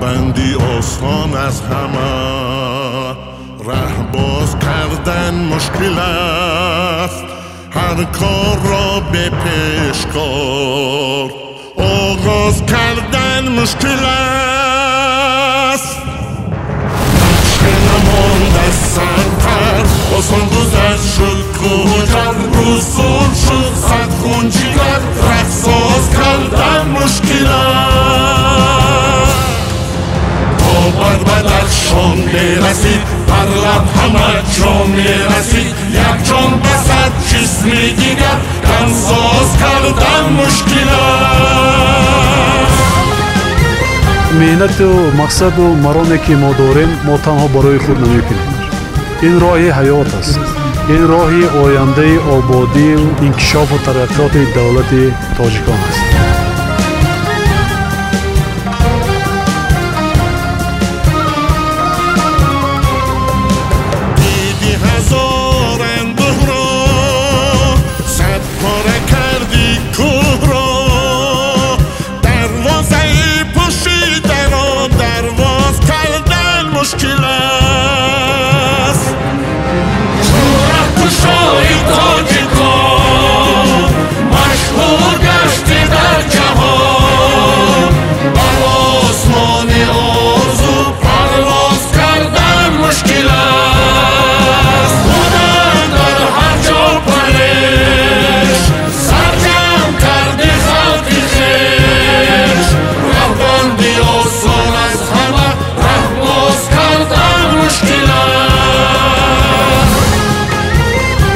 بندی آسان از همه، ره باز کردن مشکل است، هر کار را به پیشکار آغاز کردن مشکل است. نقشه نماند از سرپر آسان گذشت شد کجا، رسول شد صد خون جگر، ره ساز کردن مشکل است. تا بر بدخشان میرسید بر لب همه جا میرسید، یک جان به صد جسم دیگر دمساز کردن مشکل است. محنت و مقصد و مرامی که ما داریم ما تنها برای خود نمیکنیم. این راه حیات است، این راه آینده آبادی و انکشاف و ترقیات دولت تاجیکان است.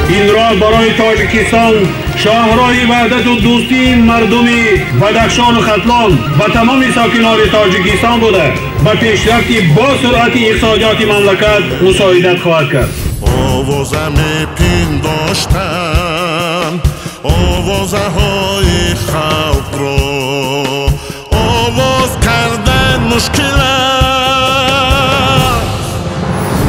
این راه برای تاجیکستان شاهراه وحدت و دوستی مردمی بدخشان و ختلان و تمام ساکنان تاجیکستان بوده و پیشرفتی با سرعت اقتصادیات مملکت مساعدت خواهد کرد. آوازه میپنداشتم آوازه های خلق را، آواز کردن مشکل است.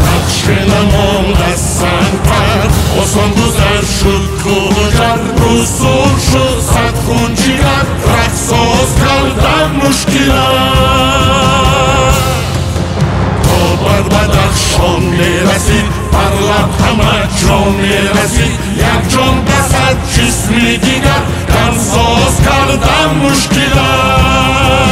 نقشه نماند از سرپر آسان گذشت شد کجا، رسول شد صد خون جگر، ره ساز کردن مشکل است. تا بر بدخشان میرسید بر لب همه جا میرسید، یک جان به صد جسم دیگر دمساز کردن مشکل است.